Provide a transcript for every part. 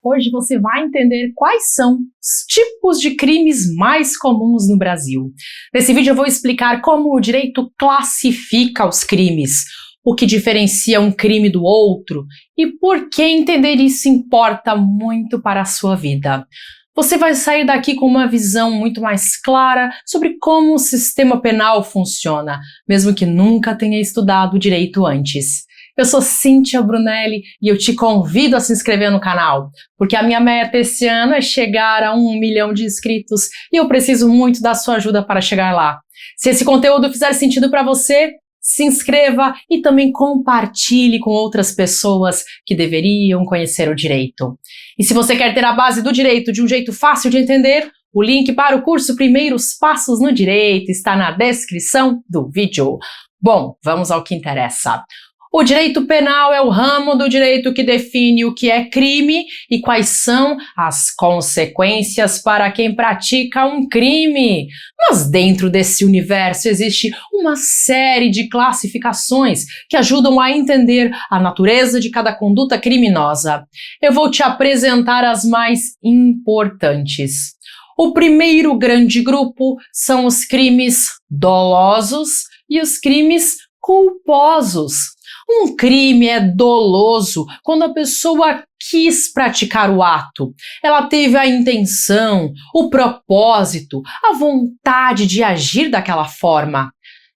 Hoje você vai entender quais são os tipos de crimes mais comuns no Brasil. Nesse vídeo eu vou explicar como o direito classifica os crimes, o que diferencia um crime do outro e por que entender isso importa muito para a sua vida. Você vai sair daqui com uma visão muito mais clara sobre como o sistema penal funciona, mesmo que nunca tenha estudado direito antes. Eu sou Cíntia Brunelli e eu te convido a se inscrever no canal, porque a minha meta esse ano é chegar a 1 milhão de inscritos e eu preciso muito da sua ajuda para chegar lá. Se esse conteúdo fizer sentido para você, se inscreva e também compartilhe com outras pessoas que deveriam conhecer o direito. E se você quer ter a base do direito de um jeito fácil de entender, o link para o curso Primeiros Passos no Direito está na descrição do vídeo. Bom, vamos ao que interessa. O direito penal é o ramo do direito que define o que é crime e quais são as consequências para quem pratica um crime. Mas dentro desse universo existe uma série de classificações que ajudam a entender a natureza de cada conduta criminosa. Eu vou te apresentar as mais importantes. O primeiro grande grupo são os crimes dolosos e os crimes culposos. Um crime é doloso quando a pessoa quis praticar o ato. Ela teve a intenção, o propósito, a vontade de agir daquela forma.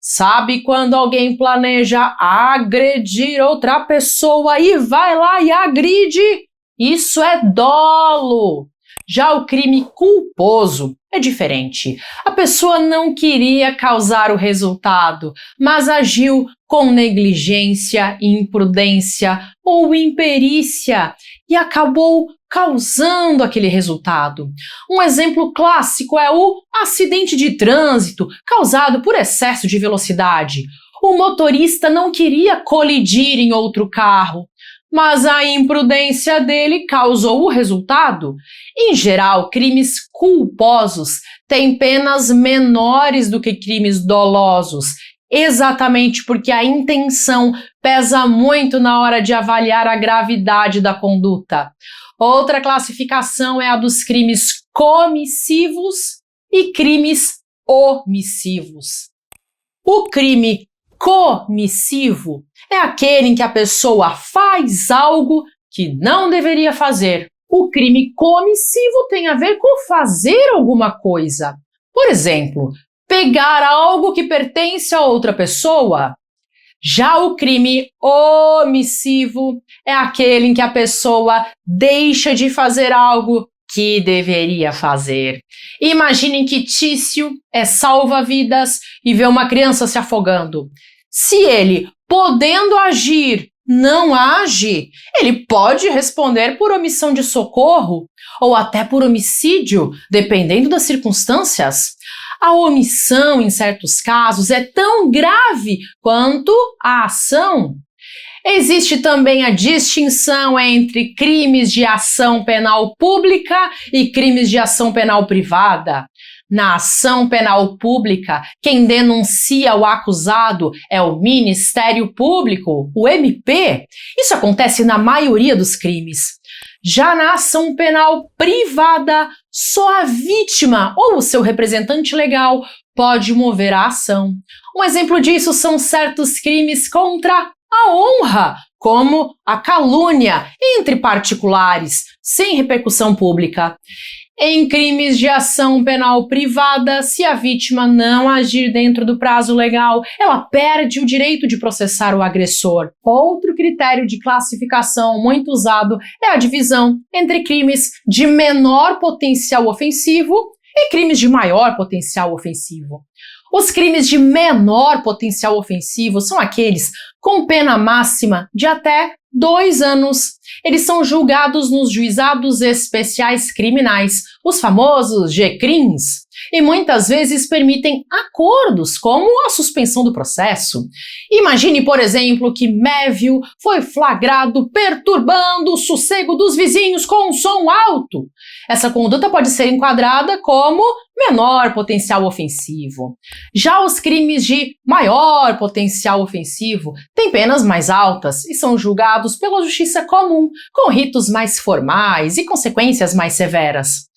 Sabe quando alguém planeja agredir outra pessoa e vai lá e agride? Isso é dolo. Já o crime culposo é diferente. A pessoa não queria causar o resultado, mas agiu com negligência, imprudência ou imperícia e acabou causando aquele resultado. Um exemplo clássico é o acidente de trânsito causado por excesso de velocidade. O motorista não queria colidir em outro carro, mas a imprudência dele causou o resultado. Em geral, crimes culposos têm penas menores do que crimes dolosos, exatamente porque a intenção pesa muito na hora de avaliar a gravidade da conduta. Outra classificação é a dos crimes comissivos e crimes omissivos. O crime comissivo é aquele em que a pessoa faz algo que não deveria fazer. O crime comissivo tem a ver com fazer alguma coisa. Por exemplo, pegar algo que pertence a outra pessoa. Já o crime omissivo é aquele em que a pessoa deixa de fazer algo que deveria fazer. Imaginem que Tício é salva-vidas e vê uma criança se afogando. Se ele, podendo agir, não age, ele pode responder por omissão de socorro ou até por homicídio, dependendo das circunstâncias. A omissão, em certos casos, é tão grave quanto a ação. Existe também a distinção entre crimes de ação penal pública e crimes de ação penal privada. Na ação penal pública, quem denuncia o acusado é o Ministério Público, o MP. Isso acontece na maioria dos crimes. Já na ação penal privada, só a vítima ou o seu representante legal pode mover a ação. Um exemplo disso são certos crimes contra a honra, como a calúnia entre particulares, sem repercussão pública. Em crimes de ação penal privada, se a vítima não agir dentro do prazo legal, ela perde o direito de processar o agressor. Outro critério de classificação muito usado é a divisão entre crimes de menor potencial ofensivo e crimes de maior potencial ofensivo. Os crimes de menor potencial ofensivo são aqueles com pena máxima de até 2 anos. Eles são julgados nos juizados especiais criminais, os famosos GCRIMs. e muitas vezes permitem acordos, como a suspensão do processo. Imagine, por exemplo, que Mévio foi flagrado perturbando o sossego dos vizinhos com um som alto. Essa conduta pode ser enquadrada como menor potencial ofensivo. Já os crimes de maior potencial ofensivo têm penas mais altas e são julgados pela justiça comum, com ritos mais formais e consequências mais severas.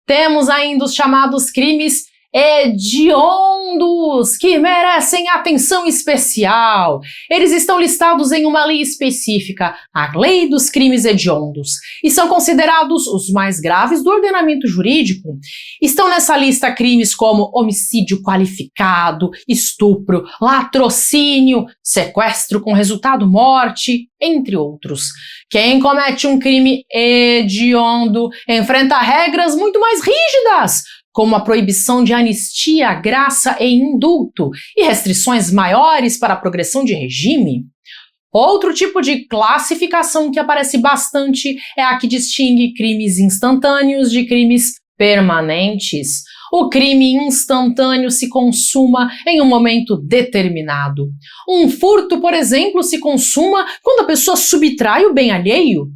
Temos ainda os chamados crimes hediondos, que merecem atenção especial. Eles estão listados em uma lei específica, a Lei dos Crimes Hediondos, e são considerados os mais graves do ordenamento jurídico. Estão nessa lista crimes como homicídio qualificado, estupro, latrocínio, sequestro com resultado morte, entre outros. Quem comete um crime hediondo enfrenta regras muito mais rígidas, como a proibição de anistia, graça e indulto, e restrições maiores para a progressão de regime. Outro tipo de classificação que aparece bastante é a que distingue crimes instantâneos de crimes permanentes. O crime instantâneo se consuma em um momento determinado. Um furto, por exemplo, se consuma quando a pessoa subtrai o bem alheio.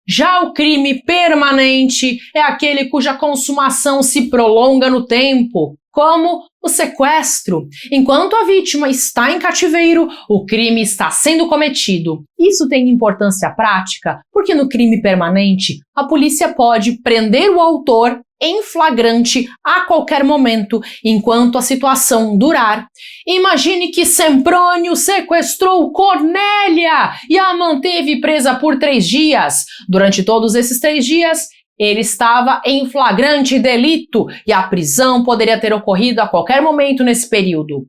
Já o crime permanente é aquele cuja consumação se prolonga no tempo, como o sequestro. Enquanto a vítima está em cativeiro, o crime está sendo cometido. Isso tem importância prática porque no crime permanente, a polícia pode prender o autor em flagrante a qualquer momento, enquanto a situação durar. Imagine que Semprônio sequestrou Cornélia e a manteve presa por 3 dias. Durante todos esses 3 dias, ele estava em flagrante delito e a prisão poderia ter ocorrido a qualquer momento nesse período.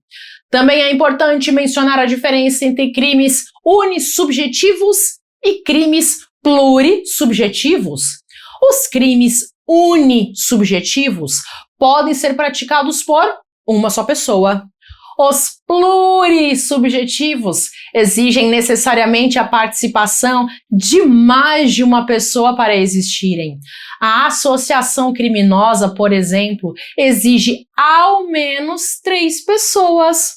Também é importante mencionar a diferença entre crimes unissubjetivos e crimes plurissubjetivos. Os crimes unissubjetivos podem ser praticados por uma só pessoa. Os plurissubjetivos exigem necessariamente a participação de mais de uma pessoa para existirem. A associação criminosa, por exemplo, exige ao menos 3 pessoas.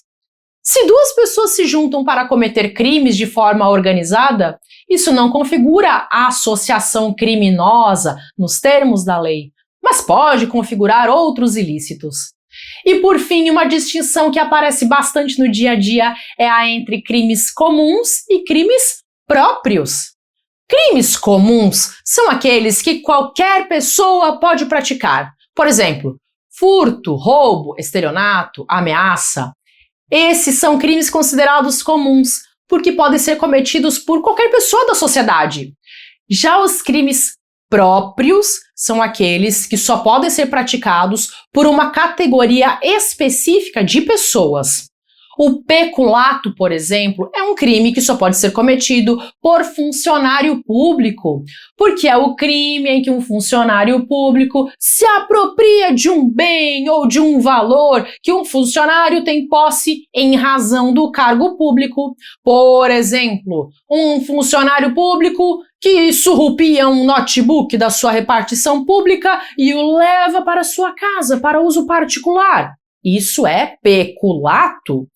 Se 2 pessoas se juntam para cometer crimes de forma organizada, isso não configura a associação criminosa nos termos da lei, mas pode configurar outros ilícitos. E por fim, uma distinção que aparece bastante no dia a dia é a entre crimes comuns e crimes próprios. Crimes comuns são aqueles que qualquer pessoa pode praticar. Por exemplo, furto, roubo, estelionato, ameaça. Esses são crimes considerados comuns, porque podem ser cometidos por qualquer pessoa da sociedade. Já os crimes próprios são aqueles que só podem ser praticados por uma categoria específica de pessoas. O peculato, por exemplo, é um crime que só pode ser cometido por funcionário público, porque é o crime em que um funcionário público se apropria de um bem ou de um valor que um funcionário tem posse em razão do cargo público. Por exemplo, um funcionário público que surrupia um notebook da sua repartição pública e o leva para sua casa para uso particular. Isso é peculato.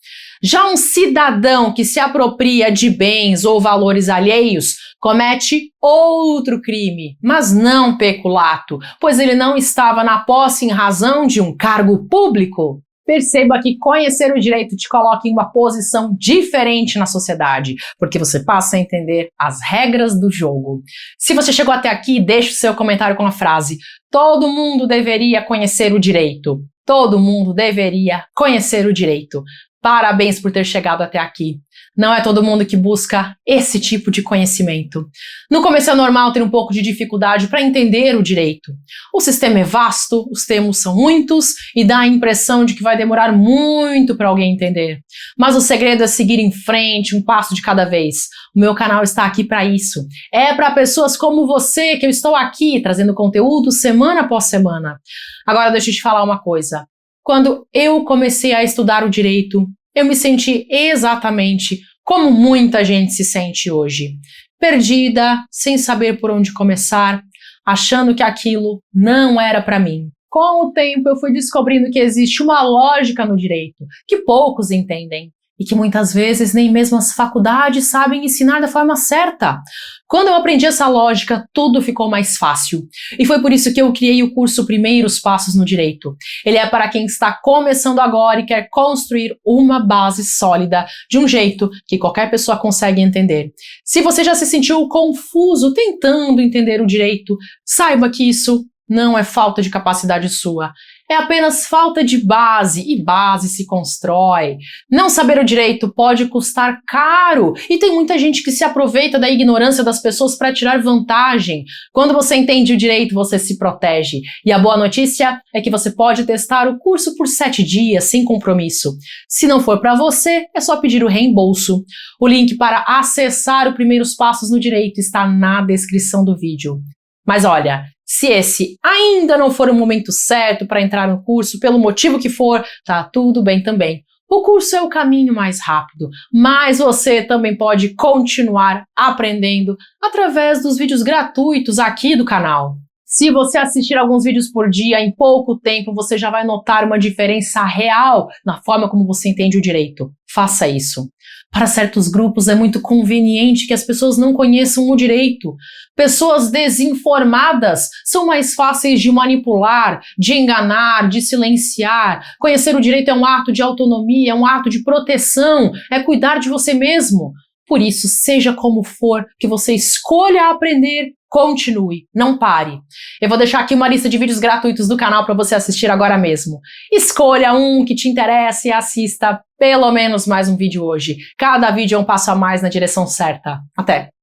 Já um cidadão que se apropria de bens ou valores alheios comete outro crime, mas não peculato, pois ele não estava na posse em razão de um cargo público. Perceba que conhecer o direito te coloca em uma posição diferente na sociedade, porque você passa a entender as regras do jogo. Se você chegou até aqui, deixe o seu comentário com a frase: todo mundo deveria conhecer o direito. Todo mundo deveria conhecer o direito. Parabéns por ter chegado até aqui. Não é todo mundo que busca esse tipo de conhecimento. No começo é normal ter um pouco de dificuldade para entender o direito. O sistema é vasto, os termos são muitos e dá a impressão de que vai demorar muito para alguém entender. Mas o segredo é seguir em frente, um passo de cada vez. O meu canal está aqui para isso. É para pessoas como você que eu estou aqui trazendo conteúdo semana após semana. Agora deixa eu te falar uma coisa. Quando eu comecei a estudar o direito, eu me senti exatamente como muita gente se sente hoje. Perdida, sem saber por onde começar, achando que aquilo não era para mim. Com o tempo eu fui descobrindo que existe uma lógica no direito que poucos entendem e que muitas vezes nem mesmo as faculdades sabem ensinar da forma certa. Quando eu aprendi essa lógica, tudo ficou mais fácil. E foi por isso que eu criei o curso Primeiros Passos no Direito. Ele é para quem está começando agora e quer construir uma base sólida de um jeito que qualquer pessoa consegue entender. Se você já se sentiu confuso tentando entender o direito, saiba que isso não é falta de capacidade sua. É apenas falta de base, e base se constrói. Não saber o direito pode custar caro, e tem muita gente que se aproveita da ignorância das pessoas para tirar vantagem. Quando você entende o direito, você se protege. E a boa notícia é que você pode testar o curso por 7 dias, sem compromisso. Se não for para você, é só pedir o reembolso. O link para acessar os Primeiros Passos no Direito está na descrição do vídeo. Mas olha, se esse ainda não for o momento certo para entrar no curso, pelo motivo que for, tá tudo bem também. O curso é o caminho mais rápido, mas você também pode continuar aprendendo através dos vídeos gratuitos aqui do canal. Se você assistir alguns vídeos por dia, em pouco tempo você já vai notar uma diferença real na forma como você entende o direito. Faça isso. Para certos grupos é muito conveniente que as pessoas não conheçam o direito. Pessoas desinformadas são mais fáceis de manipular, de enganar, de silenciar. Conhecer o direito é um ato de autonomia, é um ato de proteção, é cuidar de você mesmo. Por isso, seja como for que você escolha aprender, continue, não pare. Eu vou deixar aqui uma lista de vídeos gratuitos do canal para você assistir agora mesmo. Escolha um que te interesse e assista pelo menos mais um vídeo hoje. Cada vídeo é um passo a mais na direção certa. Até!